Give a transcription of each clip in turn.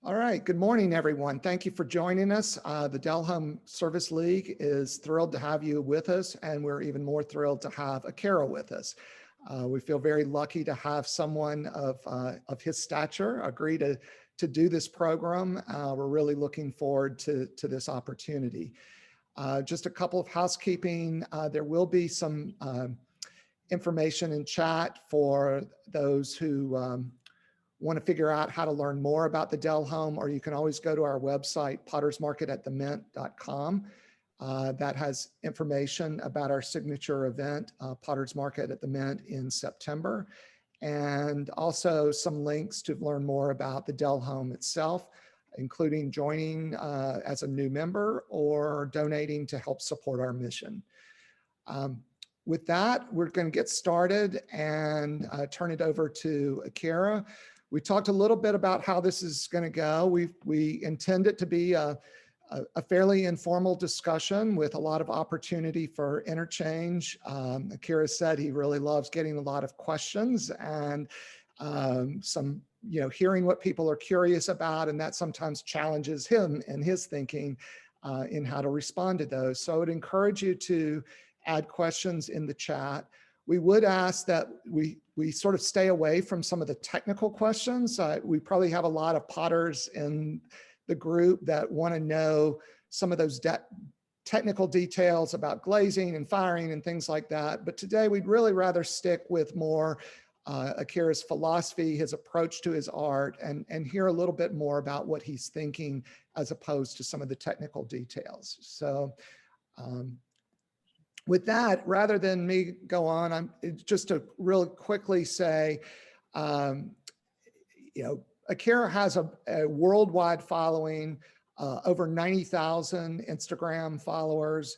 All right, good morning, everyone. Thank you for joining us. The Dell Home Service League is thrilled to have you with us, and we're even more thrilled to have Akira with us. We feel very lucky to have someone of his stature agree to do this program. We're really looking forward to this opportunity. Just a couple of housekeeping. There will be some information in chat for those who want to figure out how to learn more about the Dell Home, or you can always go to our website, pottersmarketAtTheMint.com. That has information about our signature event, Potter's Market at the Mint in September, and also some links to learn more about the Dell Home itself, including joining as a new member or donating to help support our mission. With that, we're going to get started and turn it over to Akira. We talked a little bit about how this is going to go. We intend it to be a fairly informal discussion with a lot of opportunity for interchange. Akira said he really loves getting a lot of questions and some, hearing what people are curious about, and that sometimes challenges him and his thinking in how to respond to those. So I would encourage you to add questions in the chat. We would ask that we sort of stay away from some of the technical questions. We probably have a lot of potters in the group that want to know some of those technical details about glazing and firing and things like that. But today we'd really rather stick with more Akira's philosophy, his approach to his art, and hear a little bit more about what he's thinking as opposed to some of the technical details. So with that, rather than me go on, just to really quickly say, Akira has a worldwide following, over 90,000 Instagram followers,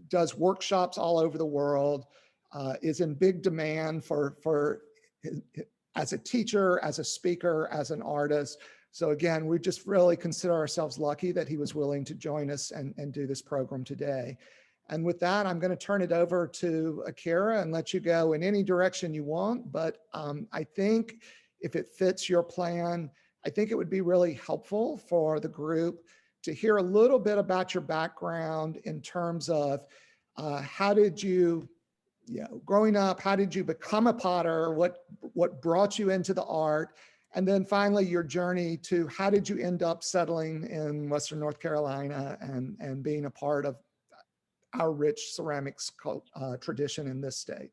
does workshops all over the world, is in big demand as a teacher, as a speaker, as an artist. So again, we just really consider ourselves lucky that he was willing to join us and do this program today. And with that, I'm going to turn it over to Akira and let you go in any direction you want. But I think if it fits your plan, I think it would be really helpful for the group to hear a little bit about your background in terms of how did you, growing up, how did you become a potter? What brought you into the art? And then finally, your journey to how did you end up settling in Western North Carolina and being a part of our rich ceramics tradition in this state.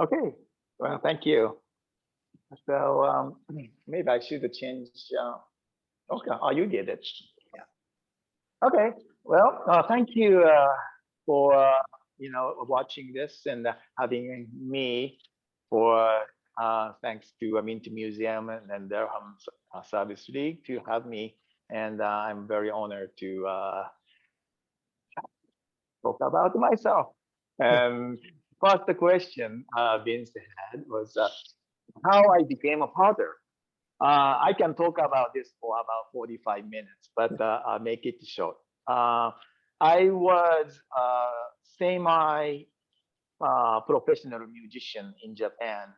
Okay, well, thank you. So maybe I should change. Okay, oh, you did it. Yeah. Okay, well, thank you for watching this and having me. For thanks to Mint Museum and their Home Service League to have me, and I'm very honored to talk about myself. First question Vince had was how I became a potter. I can talk about this for about 45 minutes, but I'll make it short. I was a semi-professional musician in Japan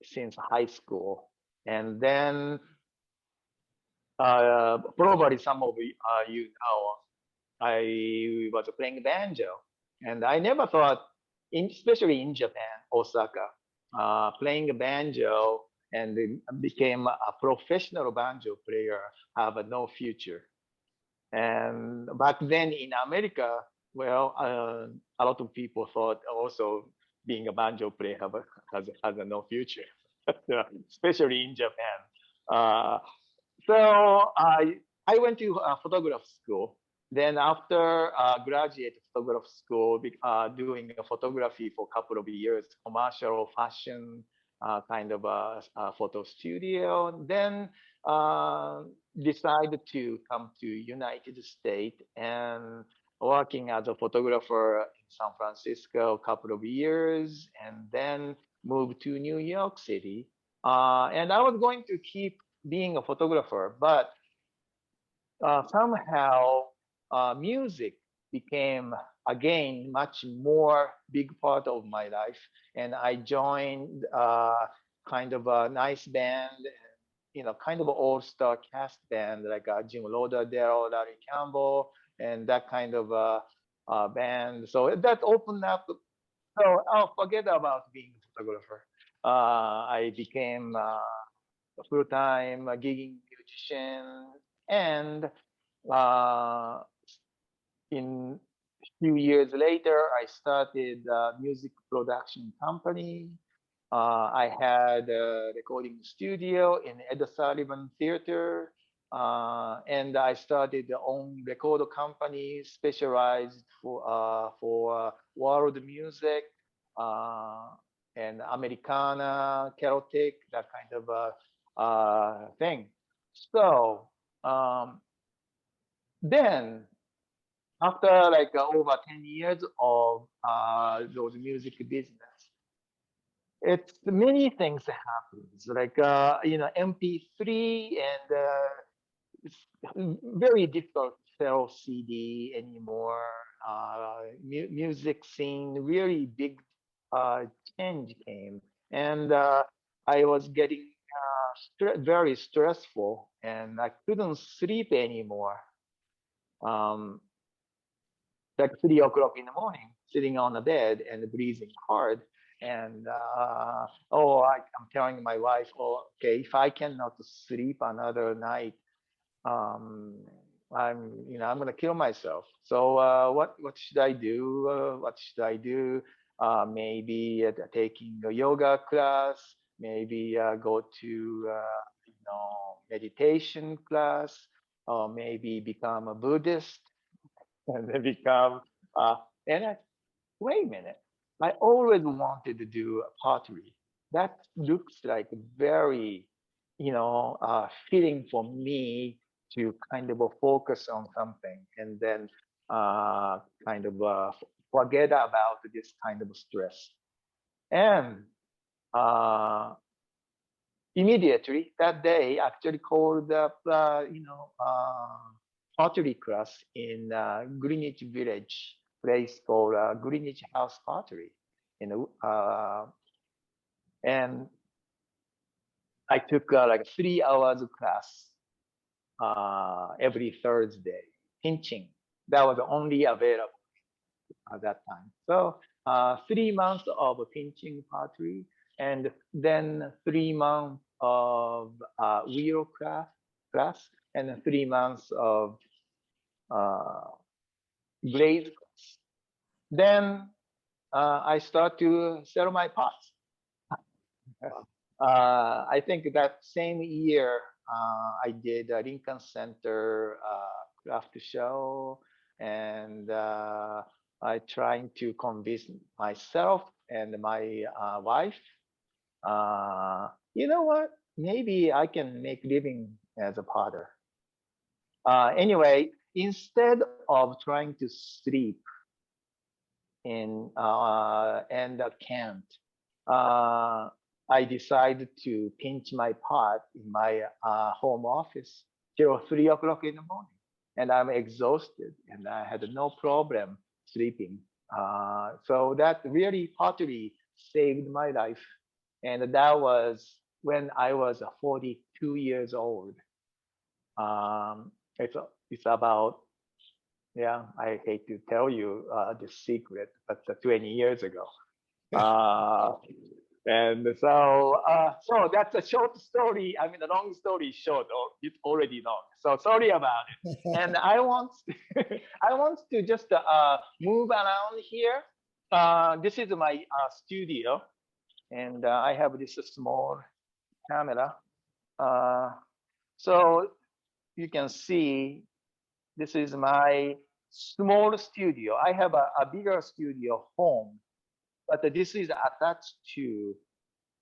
since high school. And then probably some of you know, I was playing banjo, and I never thought, especially in Japan, Osaka, playing a banjo and became a professional banjo player have no future. And back then in America, well, a lot of people thought also being a banjo player has no future, especially in Japan. So I went to photograph school. Then after graduate photograph school, doing photography for a couple of years, commercial fashion kind of a photo studio. Then decided to come to United States and working as a photographer in San Francisco a couple of years, and then moved to New York City. And I was going to keep being a photographer, but somehow music became again much more big part of my life, and I joined kind of a nice band, kind of an all-star cast band like Jim Lauderdale, Larry Campbell, and that kind of band. So that opened up. So I'll forget about being a photographer. I became a full-time gigging musician, and uh, in few years later, I started a music production company. I had a recording studio in Ed Sullivan Theater, and I started my own record company specialized for world music uh, and Americana, Celtic, that kind of thing. So um, then after like over 10 years of those music business, it's many things happens like MP3, and it's very difficult to sell CD anymore. Music scene really big uh, change came, and I was getting very stressful, and I couldn't sleep anymore. Um, like 3 o'clock in the morning, sitting on the bed and breathing hard. And I'm telling my wife, oh, okay, if I cannot sleep another night, um, I'm gonna kill myself. So what should I do? What should I do? Maybe taking a yoga class. Maybe go to meditation class, or maybe become a Buddhist and then become uh, and I, wait a minute, I always wanted to do pottery. That looks like very fitting for me to kind of focus on something, and then kind of forget about this kind of stress. And uh, immediately that day actually called up pottery class in Greenwich Village place called Greenwich House Pottery. And I took like 3 hours class every Thursday, pinching. That was only available at that time. So 3 months of pinching pottery, and then 3 months of wheel craft class, and then 3 months of uh, glaze class. Then I start to sell my pots. I think that same year I did a Lincoln Center craft show, and I trying to convince myself and my wife. You know what? Maybe I can make living as a potter. Anyway, instead of trying to sleep in and can't, uh, I decided to pinch my pot in my home office till 3 o'clock in the morning, and I'm exhausted, and I had no problem sleeping. So that really pottery saved my life, and that was when I was 42 years old. It's about, yeah, I hate to tell you the secret, but 20 years ago. Uh, and so that's a short story. I mean, a long story short, or it's already long. So sorry about it. And I want, I want to just move around here. This is my studio, and I have this small camera. Uh, so you can see this is my small studio. I have a bigger studio home, but this is attached to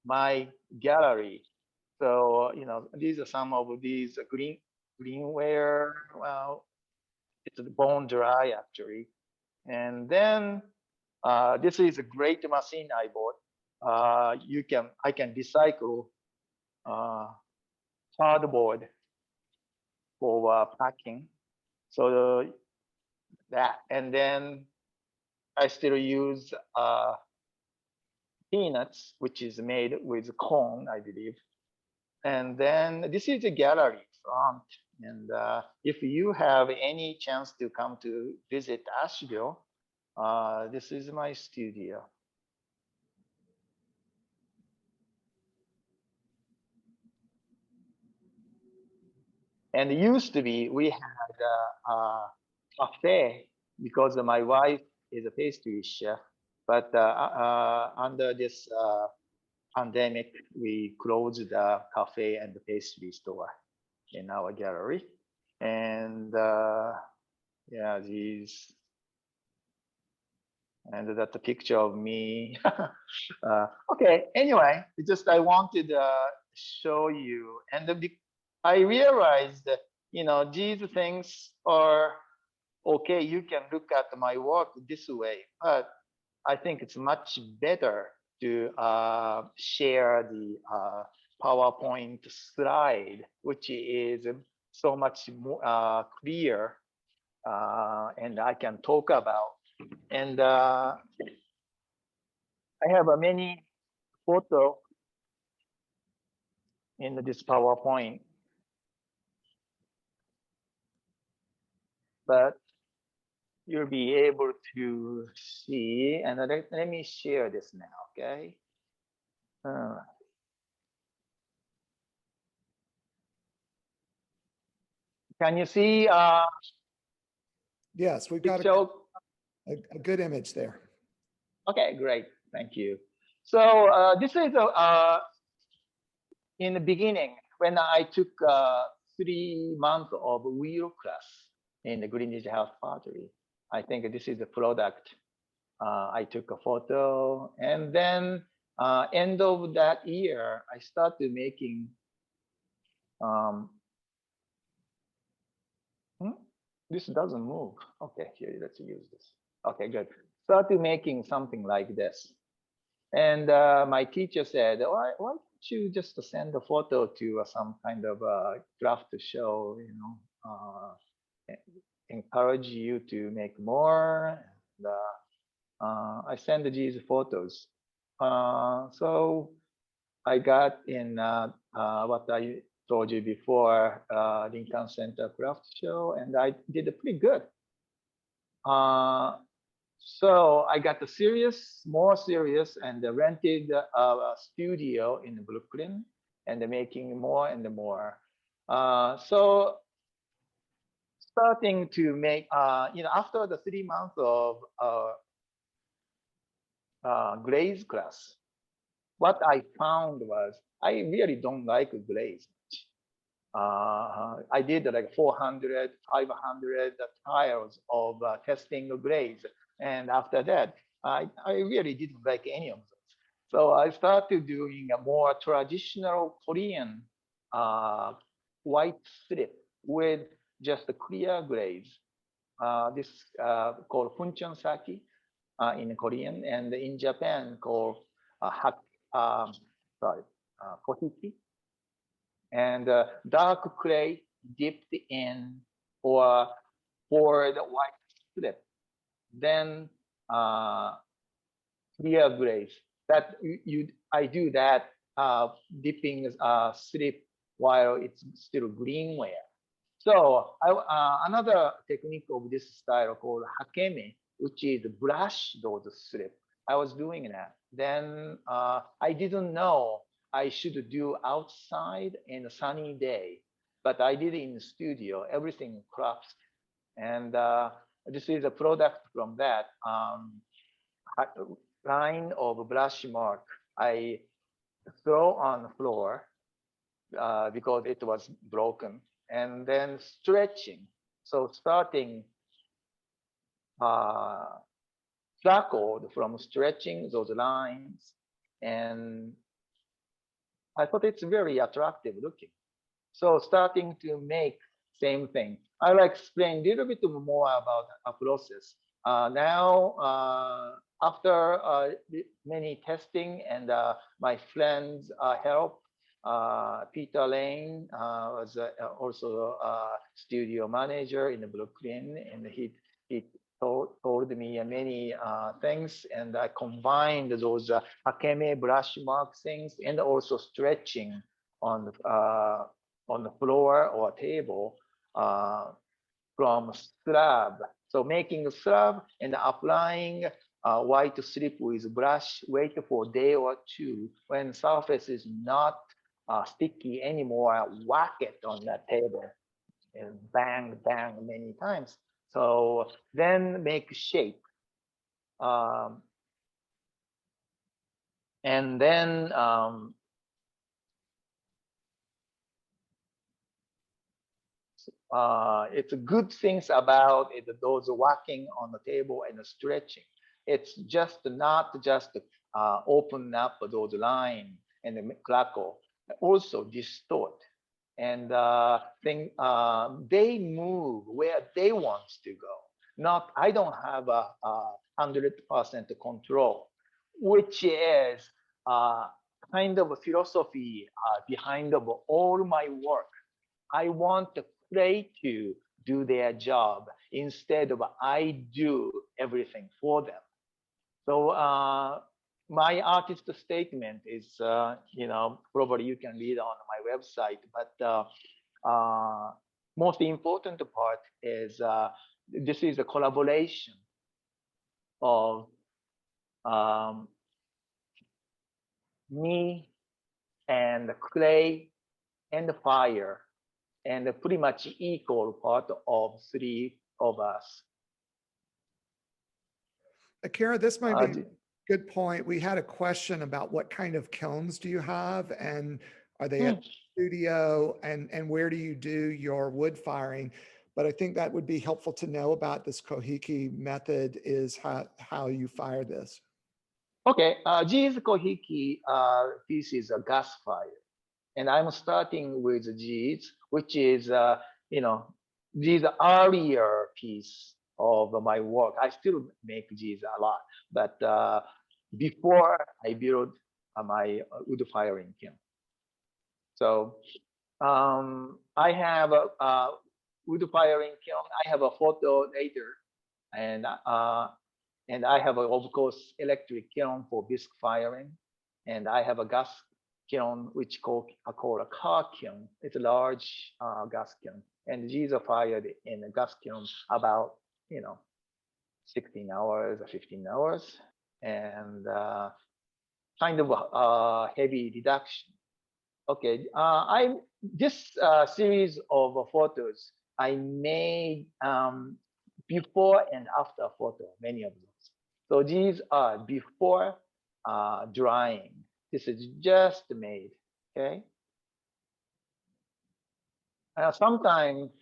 my gallery. So, these are some of these greenware. Well, it's bone dry actually. And then this is a great machine I bought. I can recycle uh, cardboard for packing. So that, and then I still use peanuts, which is made with corn, I believe. And then this is a gallery front. And if you have any chance to come to visit Asheville, this is my studio. And it used to be we had a cafe because my wife is a pastry chef. But under this pandemic, we closed the cafe and the pastry store in our gallery. And yeah, these, and that's a picture of me. Okay, anyway, just I wanted to show you. And I realized that, these things are okay. You can look at my work this way, but I think it's much better to share the PowerPoint slide, which is so much more clear, and I can talk about. And I have a many photo in this PowerPoint, but you'll be able to see. And let me share this now, okay? Can you see? Yes, we've got a good image there. Okay, great. Thank you. So this is in the beginning when I took 3 months of wheel class in the Greenwich House Pottery. I think this is the product. I took a photo, and then end of that year, I started making. This doesn't move. Okay, here, let's use this. Okay, good. Started making something like this. And my teacher said, why don't you just send a photo to some kind of craft show, encourage you to make more. And, I send these photos. So I got in what I told you before, Lincoln Center Craft Show, and I did pretty good. So I got more serious, and rented a studio in Brooklyn, and making more and more. So starting to make, after the 3 months of glaze class, what I found was I really don't like glaze. I did like 400, 500 trials of testing glaze. And after that, I really didn't like any of those. So I started doing a more traditional Korean white strip with just a clear glaze. This called Funchon Saki in Korean, and in Japan called Kohiki. And dark clay dipped in or poured white strip. Then clear glaze. That I do that dipping strip while it's still greenware. So another technique of this style called hakeme, which is brush those strip. I was doing that. Then I didn't know I should do outside in a sunny day, but I did it in the studio. Everything crops, and this is a product from that line of brush mark. I throw on the floor because it was broken, and then stretching. So starting struggled from stretching those lines, and I thought it's very attractive looking. So starting to make same thing. I'll explain a little bit more about a process. Now, after many testing and my friends' help, Peter Lane was also a studio manager in Brooklyn, and he told told me many things, and I combined those hakeme brush mark things and also stretching on the floor or table from slab. So making a slab and applying white strip with brush, wait for a day or two. When surface is not sticky anymore, whack it on the table and bang, bang many times. So then make shape. And then it's good things about it, those walking on the table and stretching. It's just not just open up those lines and crackle, also distort. And they move where they want to go. Not, I don't have a 100% control, which is kind of a philosophy behind of all my work. I want the clay to do their job instead of I do everything for them. So my artist statement is, probably you can read on my website, but most important part is this is a collaboration of me and the clay and the fire, and pretty much equal part of three of us. Akira, this might be a good point. We had a question about what kind of kilns do you have, and are they at the studio, and where do you do your wood firing? But I think that would be helpful to know about this kohiki method, is how you fire this. Okay, G's kohiki piece is a gas fire. And I'm starting with G's, which is, G's earlier piece of my work. I still make G's a lot, but before I build my wood firing kiln. So I have a wood firing kiln. I have a photo later, and I have, of course, electric kiln for bisque firing, and I have a gas kiln which I call a car kiln. It's a large gas kiln, and these are fired in a gas kiln about 16 hours or 15 hours, and kind of a heavy reduction. Okay, this series of photos I made before and after photo, many of those. So these are before drying. This is just made, okay? Sometimes,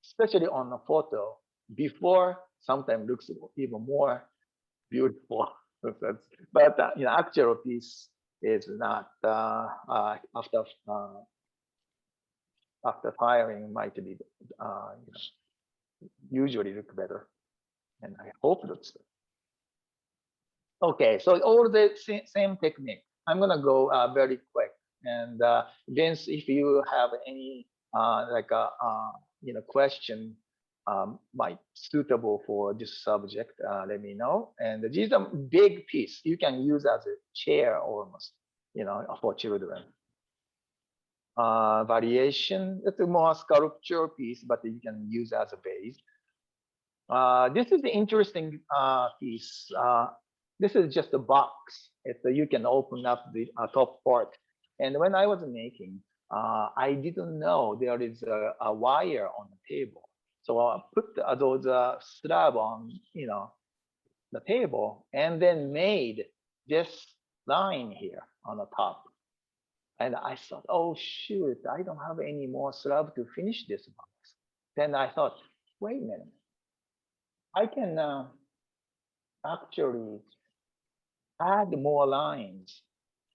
especially on a photo, before sometimes looks even more beautiful. But actual piece is not after firing might be usually look better, and I hope it looks better. Okay, so all the same technique. I'm gonna go very quick, and Vince, if you have any question might suitable for this subject, let me know. And these are big piece. You can use as a chair almost, for children. Variation, it's a more sculpture piece, but you can use as a base. This is the interesting piece. This is just a box. You can open up the top part. And when I was making, I didn't know there is a wire on the table. So I put those slab on, the table, and then made this line here on the top. And I thought, oh shoot, I don't have any more slab to finish this box. Then I thought, wait a minute, I can actually add more lines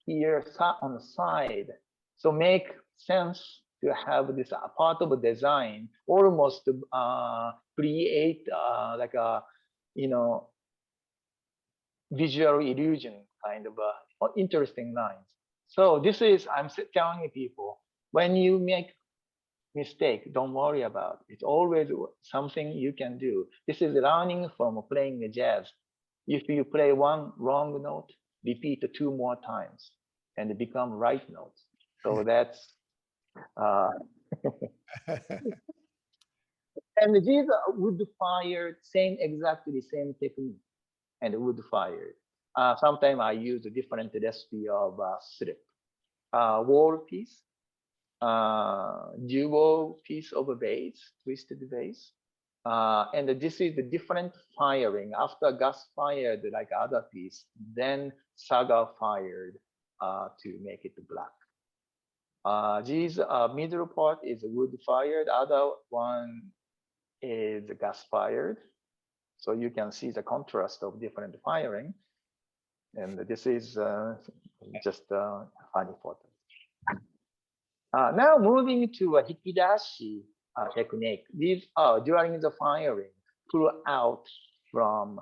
here on the side. So make sense to have this part of a design, almost create like a, visual illusion kind of interesting lines. So this is, I'm telling people, when you make mistake, don't worry about. It's always something you can do. This is learning from playing the jazz. If you play one wrong note, repeat 2 more times and it become right notes. So that's uh, and these are wood fired, same exactly same technique and wood fired. Sometimes I use a different recipe of strip, wall piece, dual piece of a base, twisted base. And this is the different firing after gas fired like other piece, then saga fired to make it black. These middle part is wood fired, other one is gas fired. So you can see the contrast of different firing. And this is just a funny photo. Now moving to a hikidashi technique. These are during the firing, pull out from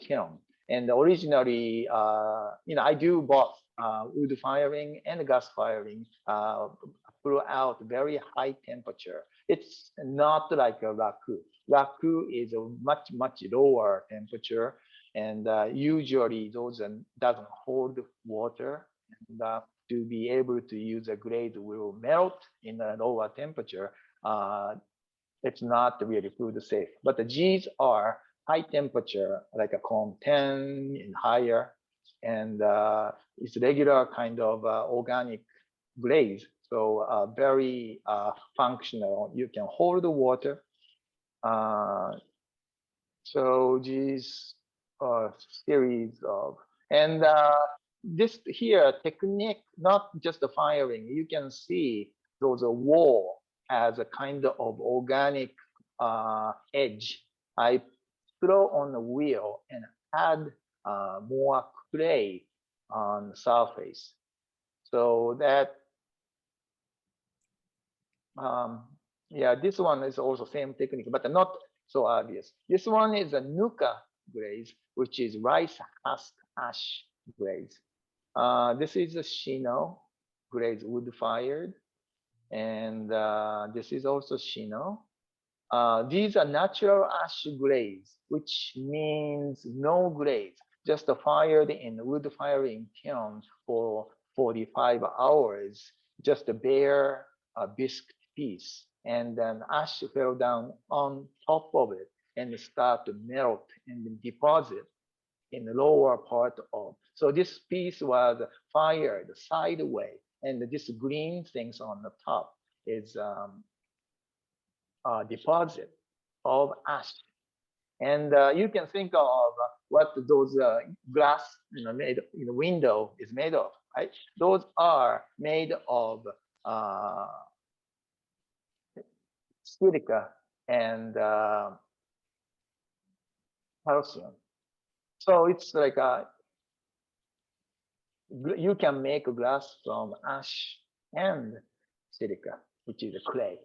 kiln. And originally, I do both wood firing and gas firing. Pull out very high temperature. It's not like a raku. Raku is a much lower temperature, and usually those doesn't hold water. And, to be able to use a grade will melt in a lower temperature, it's not really food safe. But the G's are high temperature, like a COM 10 and higher, and it's regular kind of organic glaze. So very functional. You can hold the water. So these series of, and this here technique, not just the firing, you can see those wall as a kind of organic edge. I throw on the wheel and add more clay on the surface. So that, yeah, this one is also same technique, but not so obvious. This one is a nuka glaze, which is rice husk ash glaze. This is a shino glaze, wood fired, and this is also shino. These are natural ash glaze, which means no glaze, just fired in wood firing kiln for 45 hours, just a bare biscuit piece. And then ash fell down on top of it and start to melt and deposit in the lower part of. So this piece was fired sideways, and this green things on the top is deposit of ash. And you can think of what those glass made in the window is made of, right? Those are made of silica and calcium. So it's like you can make a glass from ash and silica, which is a clay.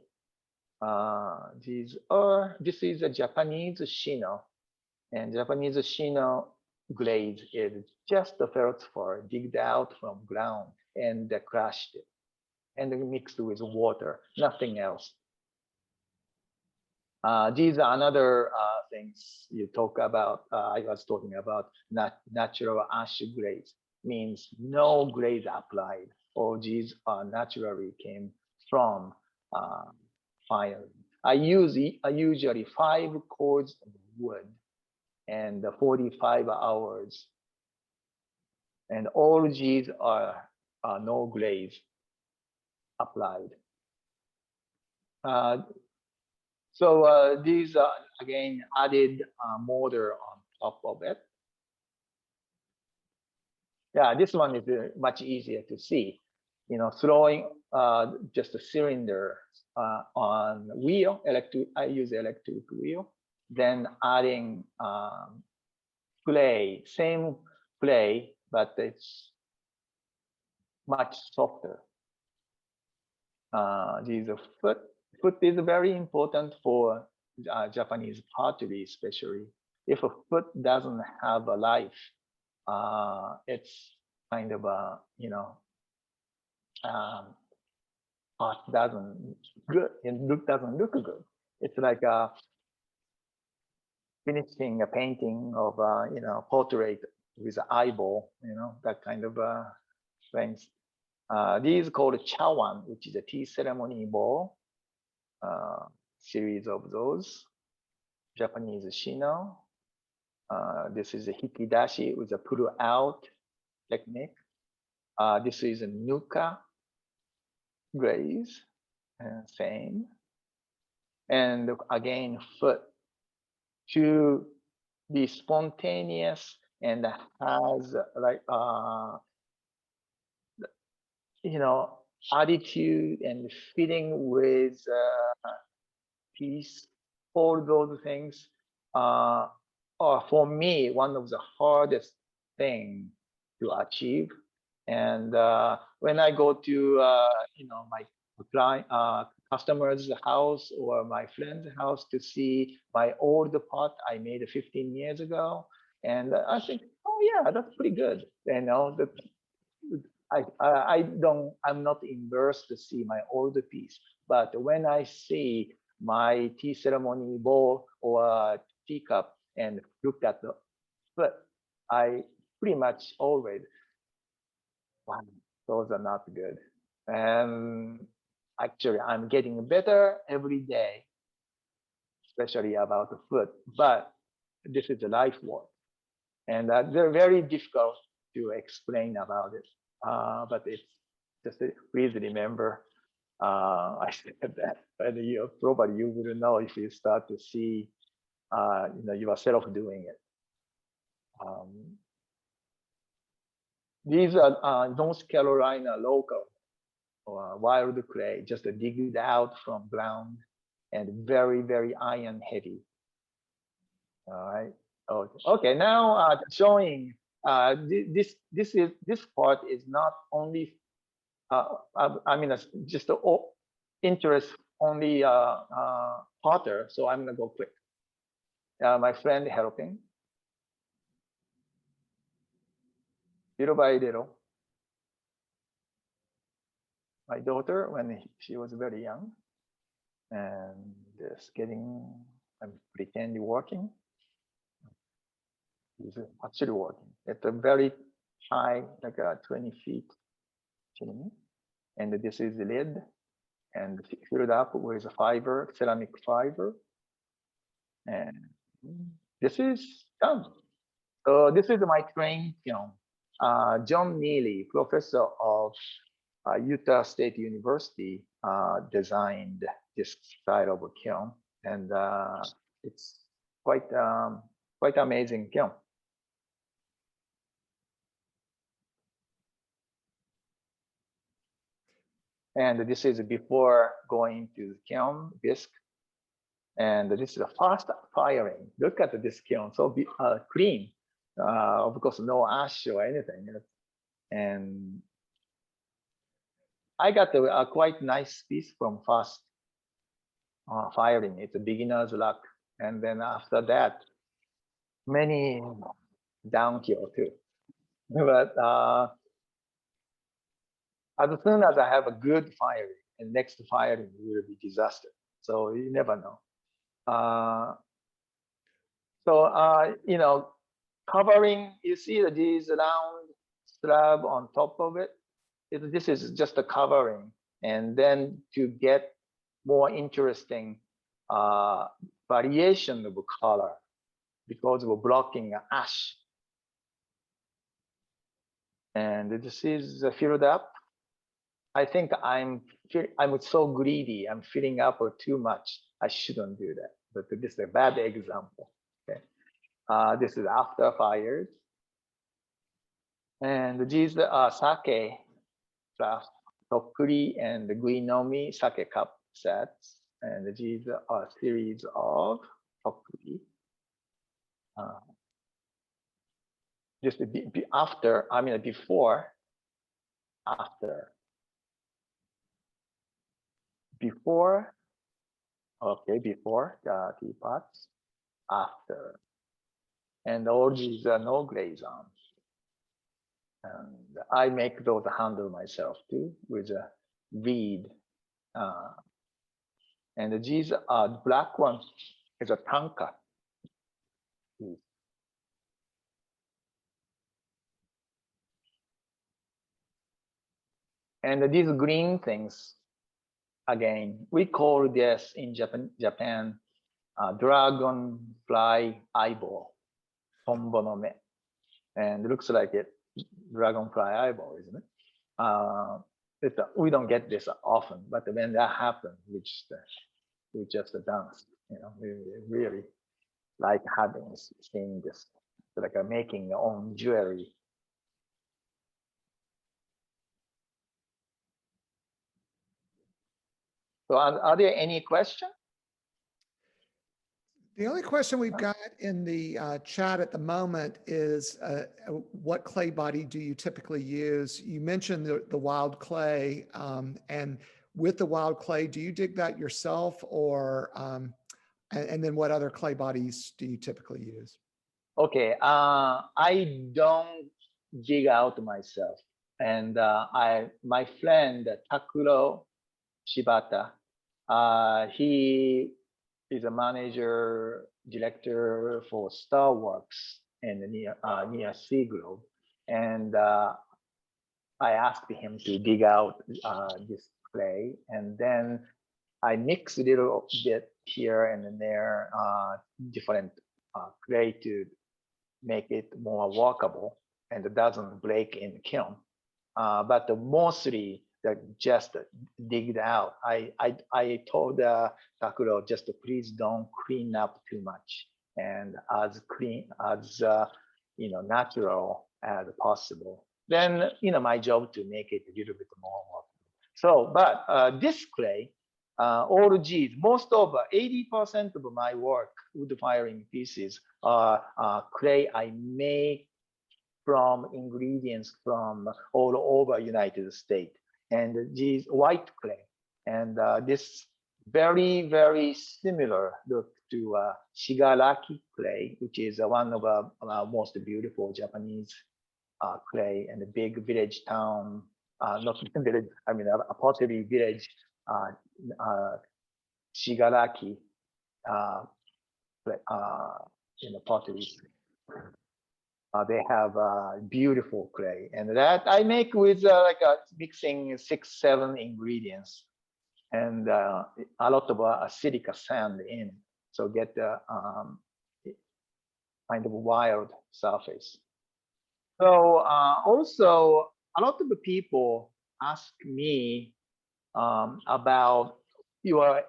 This is a Japanese shino, and Japanese shino glaze is just the feldspar digged out from ground and crushed it and mixed with water, nothing else. These are another things you talk about. I was talking about natural ash glaze, means no glaze applied. All these naturally came from fire. I usually 5 cords of wood and 45 hours, and all these are no glaze applied. So these are again added mortar on top of it. Yeah, this one is much easier to see. Throwing just a cylinder on wheel, I use electric wheel, then adding clay, same clay, but it's much softer. These are foot. Foot is very important for Japanese pottery, especially. If a foot doesn't have a life, it's kind of a, um, pot doesn't good and doesn't look good. It's like finishing a painting of portrait with an eyeball, that kind of things. These called chawan, which is a tea ceremony bowl. Series of those. Japanese shino. This is a hikidashi with a pull out technique. This is a nuka glaze, same. And again, foot to be spontaneous and has like attitude and feeling with peace. All those things are for me one of the hardest thing to achieve. And when I go to my client customer's house or my friend's house to see my old pot I made 15 years ago, and I think, oh yeah, that's pretty good. I'm not immersed to see my older piece, but when I see my tea ceremony bowl or teacup and look at the foot, I pretty much always, wow, those are not good. And actually, I'm getting better every day, especially about the foot. But this is a life work, and they're very difficult to explain about it. But it's just please remember I said that, and probably you will know if you start to see yourself doing it. These are North Carolina local or wild clay, just digged out from ground and very, very iron heavy. All right. Okay. Now showing this part is not only just interest only potter. So I'm gonna go quick. My friend helping. Little by little. My daughter, when she was very young, and just I'm pretending working. He's actually working. It's a very high, like 20 feet chimney. And this is the lid, and filled up with fiber, ceramic fiber. And this is done. So this is my train kiln. John Neely, professor of Utah State University, designed this style of a kiln, and it's quite amazing kiln. And this is before going to the kiln bisque. And this is a fast firing. Look at this kiln, so clean. Of course, no ash or anything. And I got a quite nice piece from fast firing. It's a beginner's luck. And then after that, many downhill too. But as soon as I have a good firing, and next firing will be disaster. So you never know. Covering, you see these round slab on top of it. This is just a covering. And then to get more interesting variation of color, because we're blocking ash. And this is filled up. I think I'm so greedy. I'm filling up too much. I shouldn't do that. But this is a bad example. Okay. This is after fired. And these are sake plus tokuri and guinomi sake cup sets. And these are a series of tokuri. Just after, before, after. Before, okay, before the teapots, after. And all these are no glaze on. And I make those handle myself too with a bead Uh, and these the black one is a tanka. And these green things, again, we call this in Japan dragonfly eyeball, tombo no me. And it looks like it, dragonfly eyeball, isn't it? We don't get this often, but when that happens, we just dance. We really like seeing this, like making your own jewelry. So, are there any questions? The only question we've got in the chat at the moment is what clay body do you typically use? You mentioned the wild clay, and with the wild clay, do you dig that yourself, or and then what other clay bodies do you typically use? Okay, I don't dig out myself, and my friend Takuro Shibata, he is a manager director for Star Works in near Seagrove, and I asked him to dig out this clay, and then I mix a little bit here and there, different clay to make it more workable and it doesn't break in the kiln. But mostly just digged out. I told Takuro just please don't clean up too much and as clean as natural as possible. Then my job to make it a little bit more workable. So, but this clay, all G's, most of 80% of my work, wood firing pieces, are clay I make from ingredients from all over United States, and these white clay, and this very very similar look to shigaraki clay, which is one of our most beautiful Japanese clay, and a big village town, not village, I mean a pottery village, shigaraki pottery. They have beautiful clay, and that I make with mixing 6-7 ingredients and a lot of silica sand in, so get the kind of wild surface. So also a lot of the people ask me about your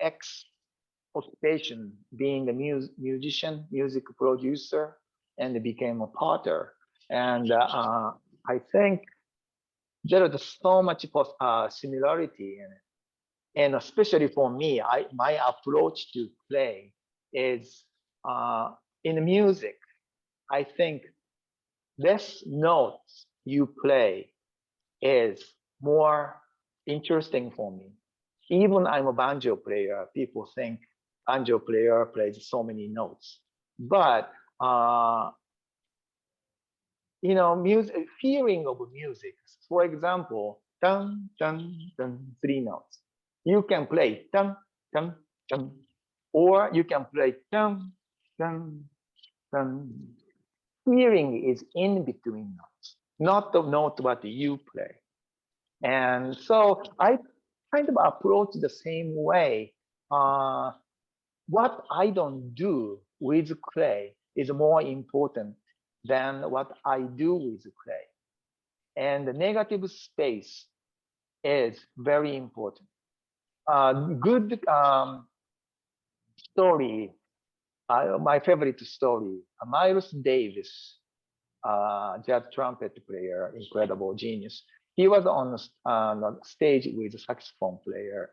occupation, being a musician, music producer, and became a potter. And I think there is so much similarity in it. And especially for me, my approach to play is in music. I think less notes you play is more interesting for me. Even I'm a banjo player, people think banjo player plays so many notes. But music, feeling of music. For example, dun dun dun, 3 notes. You can play dun dun dun, or you can play dun dun dun. Hearing is in between notes, not the note what you play. And so I kind of approach the same way. What I don't do with clay is more important than what I do with clay. And the negative space is very important. Good story, my favorite story, Miles Davis, jazz trumpet player, incredible genius. He was on the stage with a saxophone player,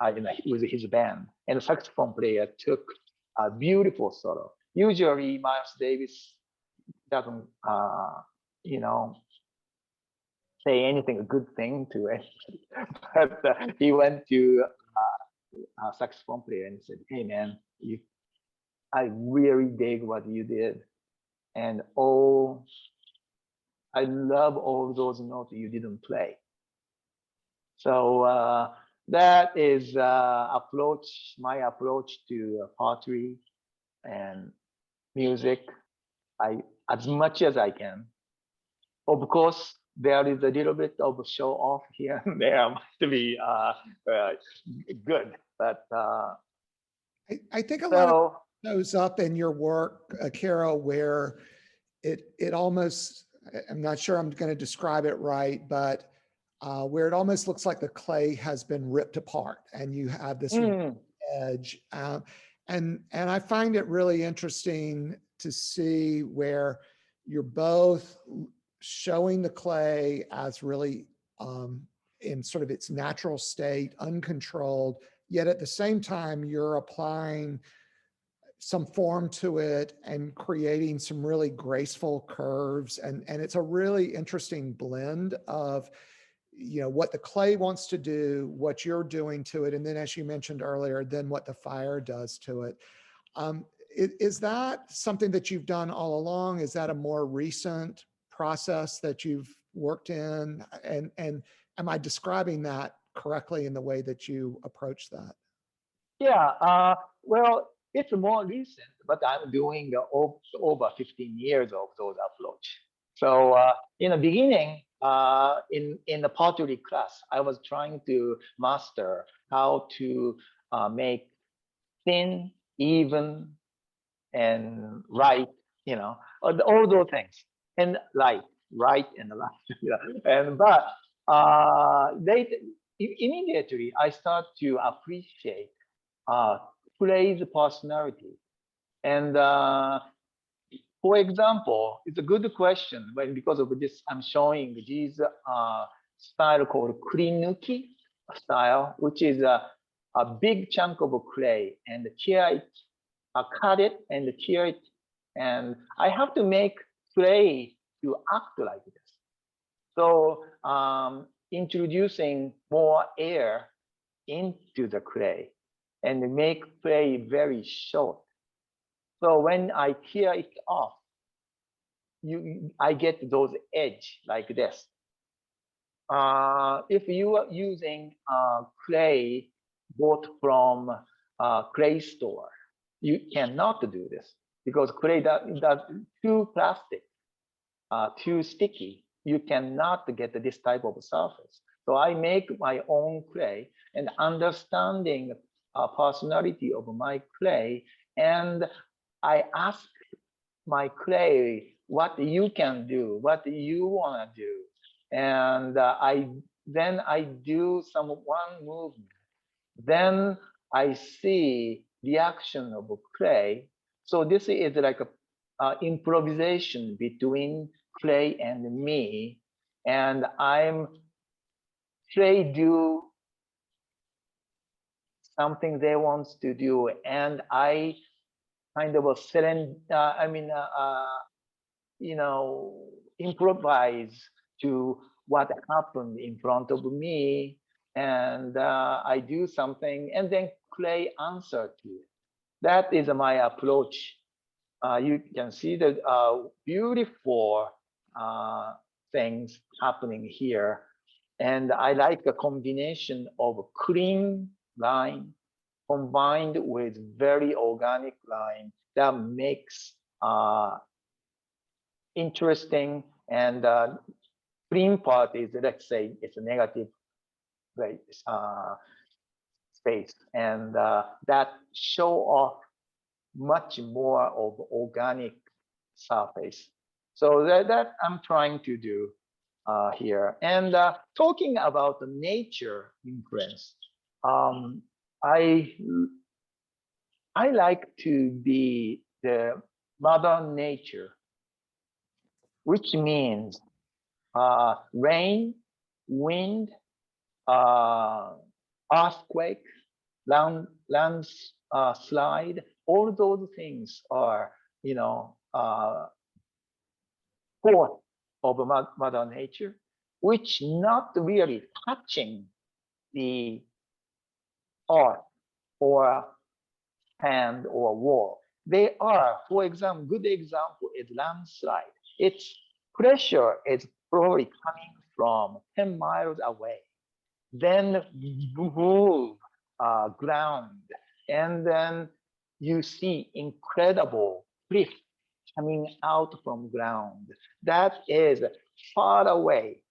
with his band, and the saxophone player took a beautiful solo. Usually, Miles Davis doesn't, say anything a good thing to it, but he went to a saxophone player and said, "Hey, man, I really dig what you did, and I love all those notes you didn't play." So that is my approach to pottery and music. I as much as I can. Of course, there is a little bit of show off here and there to be good, but I think a lot of so shows up in your work, Akira, where it almost, I'm not sure I'm going to describe it right, but where it almost looks like the clay has been ripped apart and you have this mm, edge. And I find it really interesting to see where you're both showing the clay as really in sort of its natural state, uncontrolled, yet at the same time, you're applying some form to it and creating some really graceful curves. And it's a really interesting blend of, you know, what the clay wants to do, what you're doing to it. And then, as you mentioned earlier, then what the fire does to it. Is that something that you've done all along? Is that a more recent process that you've worked in? And am I describing that correctly in the way that you approach that? yeah, well, it's more recent, but I'm doing over 15 years of those approach. So in the beginning, in the pottery class, I was trying to master how to make thin, even, and right, all those things, and right and light. Yeah. And but they immediately I start to appreciate uh, Clay's personality. And for example, it's a good question when because of this, I'm showing this style called kurinuki style, which is a big chunk of clay and tear it, cut it and tear it. And I have to make clay to act like this. So introducing more air into the clay and make clay very short. So when I tear it off, I get those edge like this. If you are using clay bought from clay store, you cannot do this because clay does too plastic, too sticky. You cannot get this type of surface. So I make my own clay and understanding personality of my clay, and I ask my clay what you can do, what you want to do, and I do some one movement. Then I see reaction of clay. So this is like a improvisation between clay and me, and I'm clay do something they want to do, and I kind of a improvise to what happened in front of me, and I do something, and then clay answer to it. That is my approach. You can see the beautiful things happening here, and I like a combination of clean line combined with very organic line that makes interesting. And green part is, let's say, it's a negative right, space, and that show off much more of organic surface. So that I'm trying to do here. And talking about the nature influence, um, I I like to be the mother nature, which means rain, wind, uh, earthquake, slide. All those things are, force of Mother Nature, which not really touching the earth or hand or wall. They are, for example, good example is landslide. Its pressure is probably coming from 10 miles away. then move ground, and then you see incredible cliff coming out from ground. That is far away,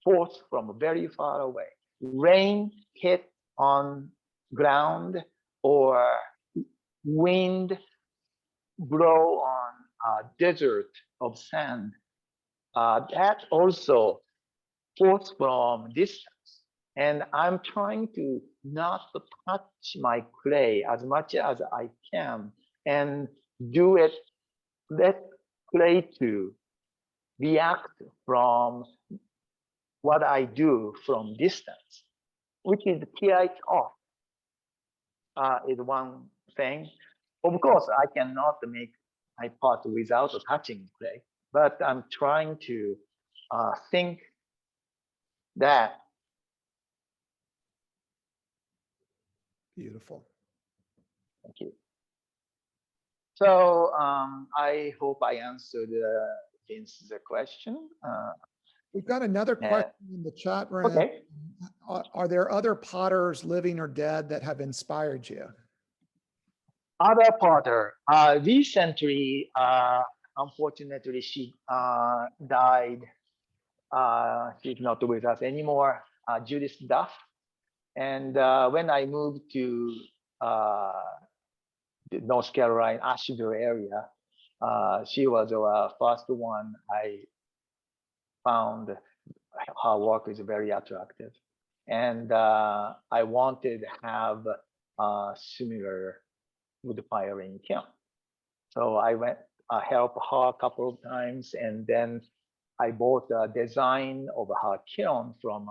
force from very far away. Rain hit on ground or wind blow on a desert of sand. That also force from distance. And I'm trying to not touch my clay as much as I can and do it, let clay to react from what I do from distance, which is PI off is one thing. Of course, I cannot make my pot without touching clay, but I'm trying to think that. Beautiful. Thank you. So I hope I answered Vince's question. We've got another question in the chat room. Okay. Are there other potters, living or dead, that have inspired you? Other potter. Recently, unfortunately, she died. She's not with us anymore. Judith Duff. And when I moved to the North Carolina, Asheville area, she was the first one I found. Her work is very attractive. And I wanted to have a similar wood firing kiln. So I went helped her a couple of times, and then I bought a design of her kiln from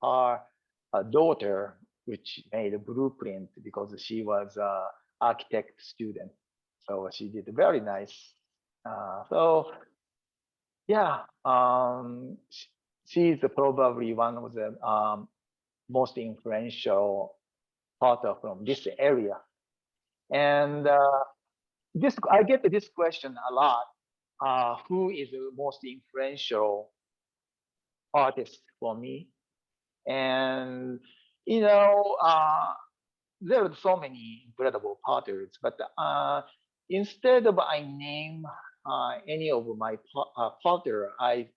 her daughter, which made a blueprint because she was an architect student. So she did very nice. So yeah, she's probably one of the most influential potter from this area. And this I get this question a lot. Who is the most influential artist for me? And you know, there are so many incredible potters, but instead of I name any of my potter, I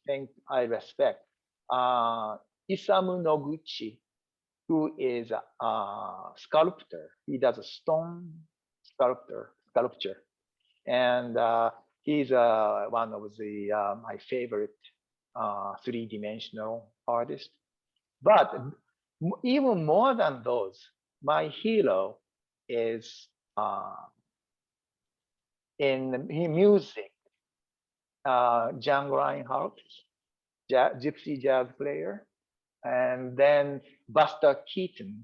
think I respect Isamu Noguchi, who is a sculptor. He does a stone sculpture, and he's one of the my favorite three-dimensional artists. But even more than those, my hero is in music, John Reinhardt, gypsy jazz player, and then Buster Keaton.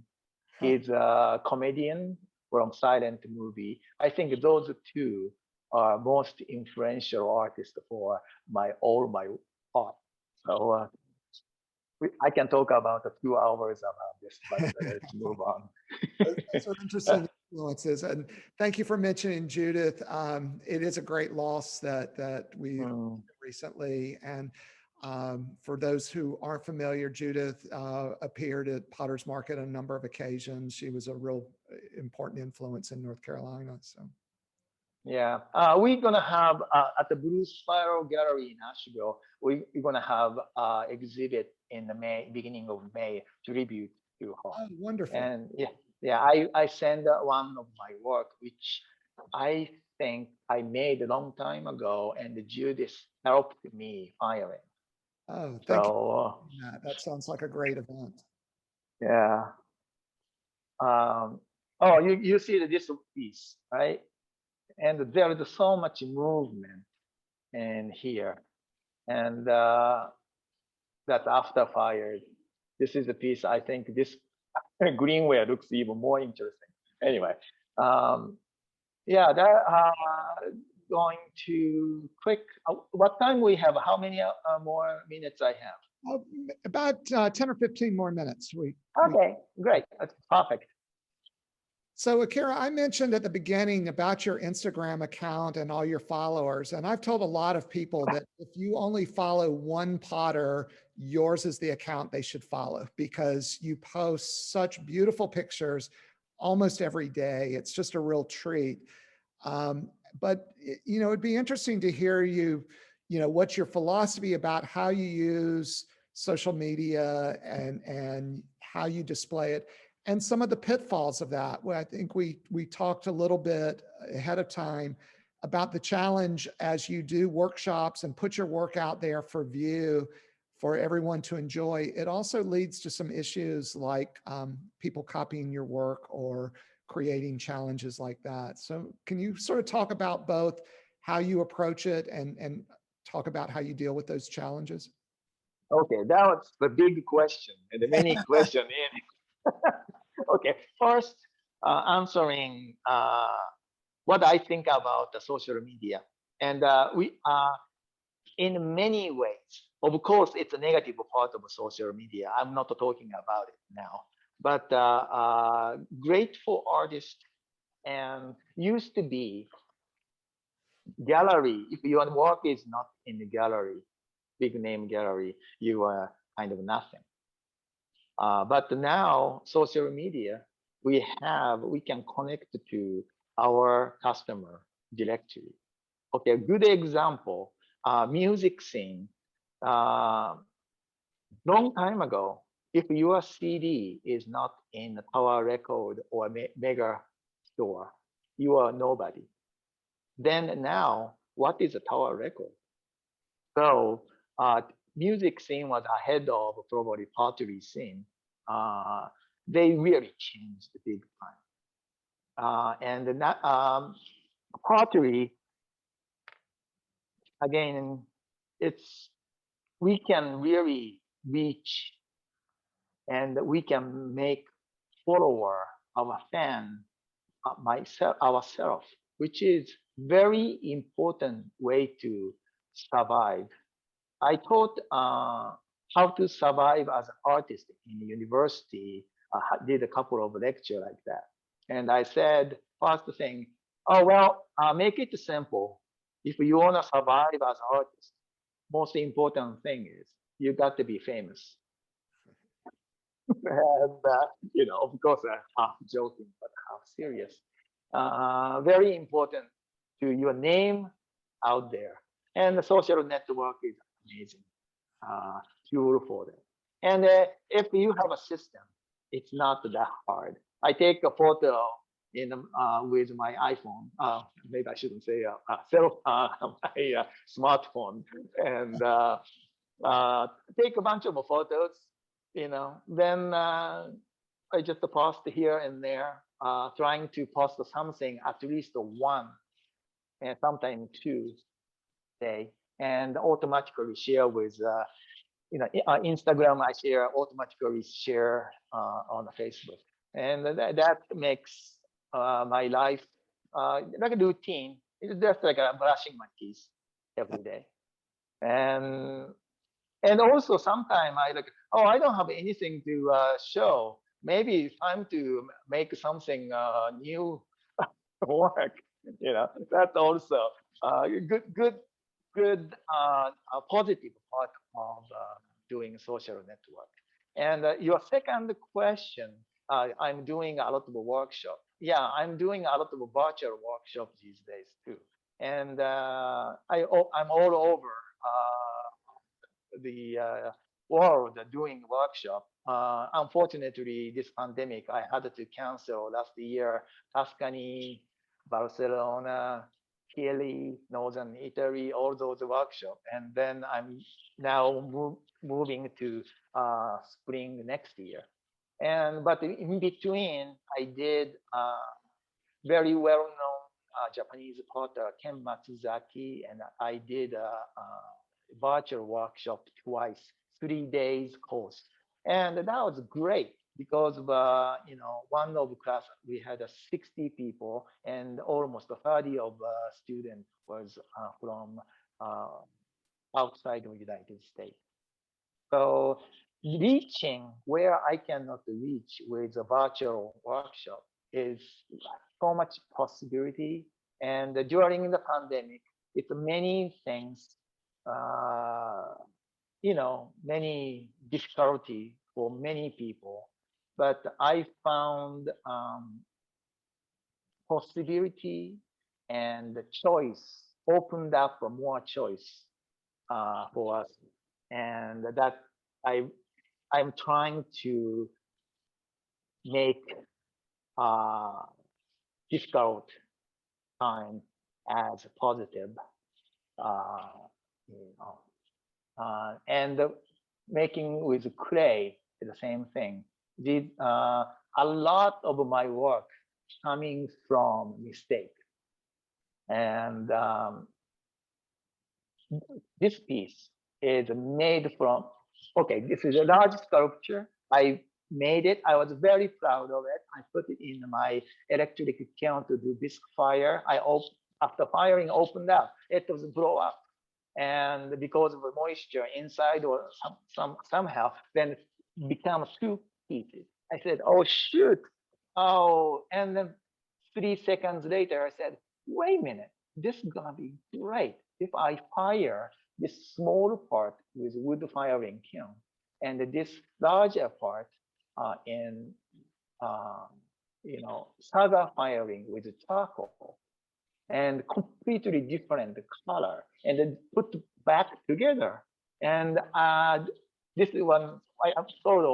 He's a comedian from silent movie. I think those two are most influential artists for all my art. So I can talk about 2 hours about this, but let's move on. Those are interesting influences, and thank you for mentioning Judith. It is a great loss that we recently, and for those who aren't familiar, Judith appeared at Potter's Market on a number of occasions. She was a real important influence in North Carolina. So. Yeah, we're gonna have at the Blue Spiral Gallery in Asheville. We're gonna have exhibit in the beginning of May, tribute to her. Oh, wonderful! And yeah, I send one of my work, which I think I made a long time ago, and Judith helped me filing. Oh, thank you. That sounds like a great event. Yeah. Oh, you see this piece, right? And there is so much movement in here, and that after fire, this is a piece. I think this greenware looks even more interesting. Anyway, yeah, that going to quick. What time we have? How many more minutes I have? About 10 or 15 more minutes. Okay, great. That's perfect. So Akira, I mentioned at the beginning about your Instagram account and all your followers. And I've told a lot of people that if you only follow one potter, yours is the account they should follow because you post such beautiful pictures almost every day. It's just a real treat. But it'd be interesting to hear what's your philosophy about how you use social media and how you display it and some of the pitfalls of that. Well, I think we talked a little bit ahead of time about the challenge as you do workshops and put your work out there for view for everyone to enjoy. It also leads to some issues like people copying your work or creating challenges like that. So can you sort of talk about both how you approach it and talk about how you deal with those challenges? Okay, that was the big question and the many question in it. Okay, first, answering what I think about the social media. And we in many ways, of course, it's a negative part of social media. I'm not talking about it now. But great for artists and used to be gallery. If your work is not in the gallery, big name gallery, you are kind of nothing. But now social media, we can connect to our customer directly. Okay, a good example, music scene. Uh, Long time ago, if your CD is not in a Tower Record or Mega store, you are nobody. Then now, what is a Tower Record? So music scene was ahead of probably pottery scene. Uh, they really changed big time. And that pottery, again, it's we can really reach and we can make follower our fan myself ourselves, which is very important way to survive. I taught how to survive as an artist in university. Did a couple of lecture like that, and I said first thing, oh well, make it simple. If you wanna survive as an artist, most important thing is you got to be famous. And of course, half joking but half serious. Very important to your name out there, and the social network is amazing tool for them. And if you have a system, it's not that hard. I take a photo in with my iPhone. Maybe I shouldn't say my smartphone, and take a bunch of photos. Then I just post here and there, trying to post something at least one and sometimes two day, and automatically share with Instagram. I share automatically share on Facebook, and that makes my life like a routine. It's just like brushing my teeth every day, and also sometimes I like, oh, I don't have anything to show. Maybe it's time to make something new work. That's also good positive part of doing social network. And your second question, I'm doing a lot of workshop. Yeah, I'm doing a lot of virtual workshop these days too. And I'm all over the world doing workshop. Unfortunately, this pandemic, I had to cancel last year Tuscany, Barcelona, Chile, Northern Italy, all those workshops. And then I'm now moving to spring next year. But in between, I did very well-known Japanese potter Ken Matsuzaki, and I did a virtual workshop twice, 3 days course, and that was great because one of class we had 60 people, and almost 30 of students was from uh, outside of the United States. So reaching where I cannot reach with a virtual workshop is so much possibility. And during the pandemic, it's many things, many difficulty for many people. But I found possibility and choice opened up more choice for us, and that I I'm trying to make uh, difficult time as positive, uh, you know, and making with clay is the same thing. Did a lot of my work coming from mistake, and this piece is made from. Okay, this is a large sculpture. I made it. I was very proud of it. I put it in my electric kiln to do bisque fire. After firing opened up, it was blow up, and because of the moisture inside or somehow, then it becomes two pieces. I said, "Oh shoot!" Oh, and then 3 seconds later, I said, "Wait a minute, this is gonna be great if I fire this small part with wood firing kiln, and this larger part in uh, saga firing with charcoal, and completely different color, and then put back together." And this one I've sold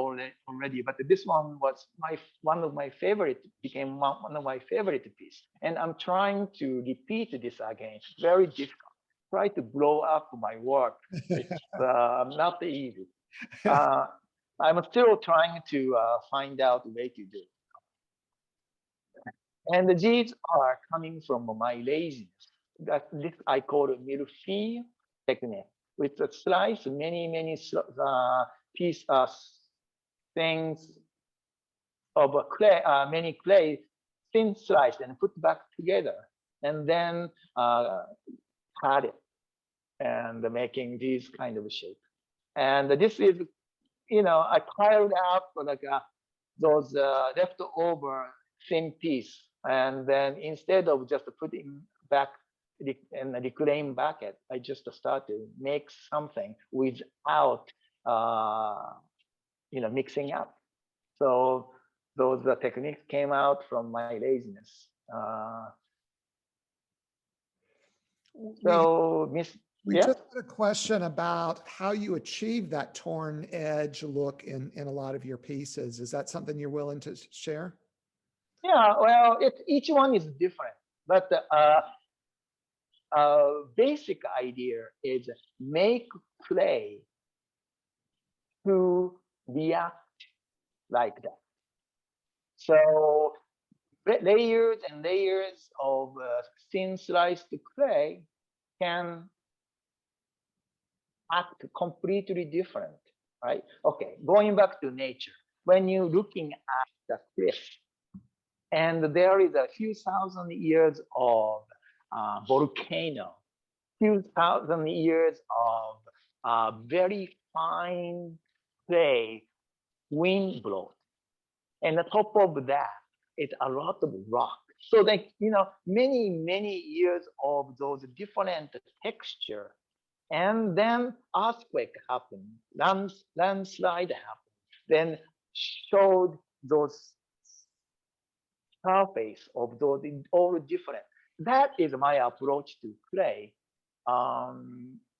already, but this one was one of my favorite, became one of my favorite piece. And I'm trying to repeat this again. Very difficult. Try to blow up my work. It's not easy. I'm still trying to find out a way to do it. And these are coming from my laziness. That this I call a millefeuille technique, with a slice many piece things of a clay, many clay, thin slice, and put back together, and then cut it and making these kind of shape. And this is, I piled up like those leftover thin piece, and then instead of just putting back in a reclaim bucket, I just started to make something without mixing up. So those techniques came out from my laziness. So miss We Yeah. just had a question about how you achieve that torn edge look in a lot of your pieces. Is that something you're willing to share? Yeah, well, each one is different, but basic idea is make clay to react like that. So layers and layers of thin sliced clay can act completely different, right? Okay, going back to nature, when you're looking at the cliff, and there is a few thousand years of volcano, few thousand years of very fine clay, wind blows, and on top of that, it's a lot of rock. So like, many years of those different texture, and then earthquake happened, landslide happened, then showed those surface of those all different. That is my approach to clay.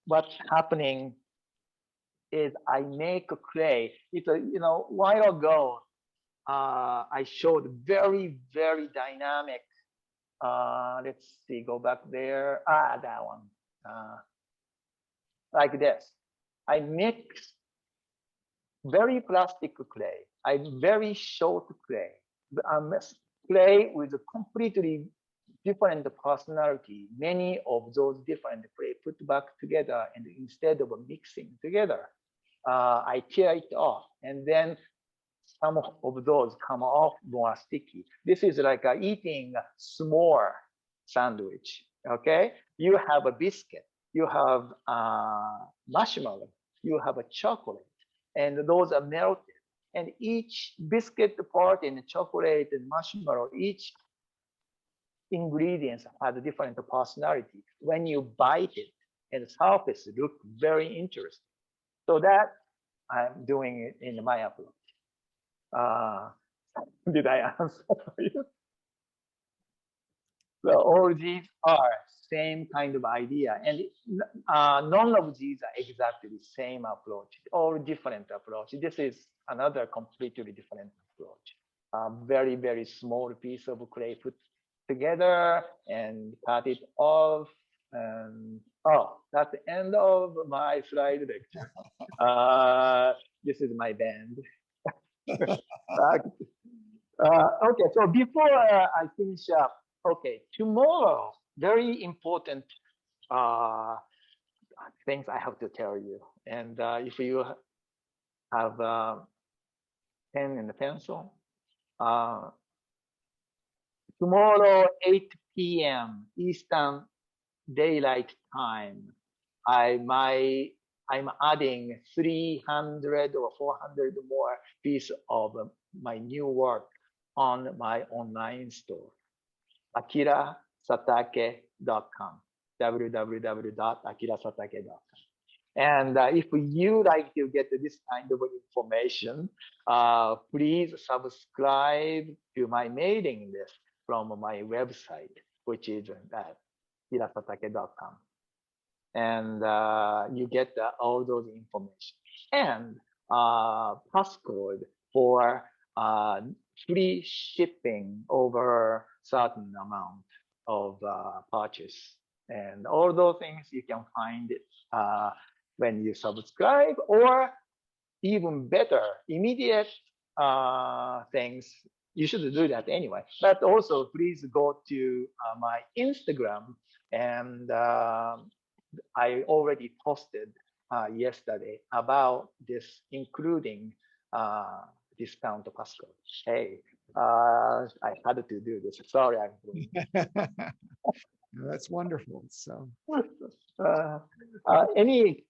What's happening is I make a clay. It's a while ago I showed very dynamic. Let's see, go back there. That one. Like this. I mix very plastic clay. I very short clay. Clay with a completely different personality. Many of those different clay put back together, and instead of mixing together, I tear it off, and then some of those come off more sticky. This is like eating a s'more sandwich. Okay, you have a biscuit, you have marshmallow, you have a chocolate, and those are melted. and each biscuit part and chocolate and marshmallow, each ingredients have a different personality. When you bite it, and the surface look very interesting. So that I'm doing it in my approach. Did I answer for you? So all these are same kind of idea, and none of these are exactly the same approach. All different approach. This is another completely different approach. A very very small piece of clay put together and cut it off. And oh, that's the end of my slide lecture. This is my band. Okay, so before I finish up, okay, tomorrow, very important things I have to tell you. And if you have a pen and a pencil, tomorrow, 8 p.m. Eastern Daylight Time, I'm adding 300 or 400 more pieces of my new work on my online store, akirasatake.com, www.akirasatake.com. And if you like to get this kind of information, please subscribe to my mailing list from my website, which is at akirasatake.com. And you get all those information. And passcode for free shipping over certain amount of purchase. And all those things you can find it when you subscribe, or even better, immediate things. You should do that anyway. But also, please go to my Instagram, and I already posted yesterday about this, including discount passcode. Hey, I had to do this. Sorry, I'm doing. That's wonderful. So, any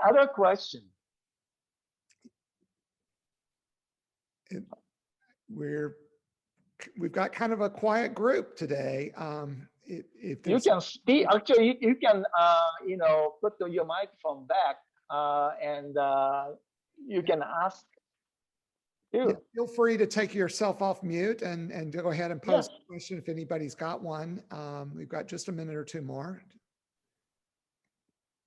other question? We've got kind of a quiet group today. If You can speak. Actually, you can put your microphone back and you can ask. Yeah, feel free to take yourself off mute and go ahead and post a question if anybody's got one. We've got just a minute or two more.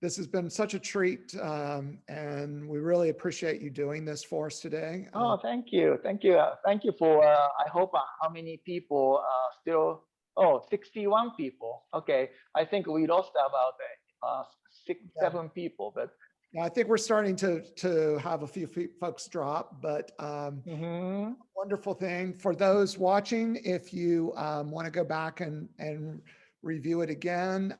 This has been such a treat, and we really appreciate you doing this for us today. Oh, thank you. Thank you. Thank you for, I hope how many people still, 61 people. Okay. I think we lost about 7 people, but. Yeah, I think we're starting to have a few folks drop, but wonderful thing. For those watching, if you want to go back and review it again,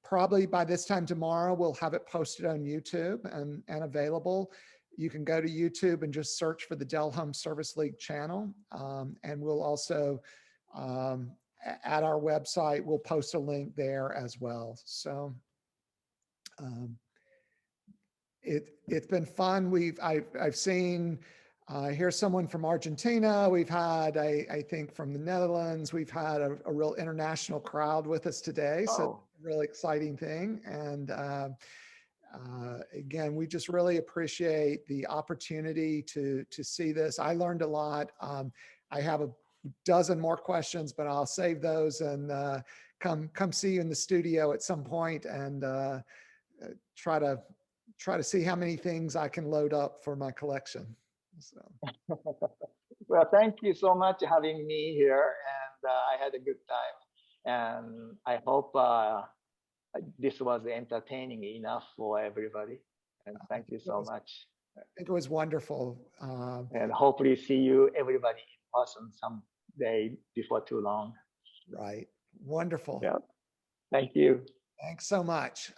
probably by this time tomorrow, we'll have it posted on YouTube and available. You can go to YouTube and just search for the Dell Home Service League channel. And we'll also, at our website, we'll post a link there as well. So it's been fun. I've seen, here's someone from Argentina. We've had, I think from the Netherlands, we've had a real international crowd with us today. So really exciting thing. And again, we just really appreciate the opportunity to see this. I learned a lot. I have a dozen more questions, but I'll save those and come see you in the studio at some point and try to see how many things I can load up for my collection. So. Well, thank you so much for having me here, and I had a good time. And I hope this was entertaining enough for everybody. And thank you so much. I think it was wonderful. And hopefully see you everybody in person someday before too long. Right. Wonderful. Yeah. Thank you. Thanks so much.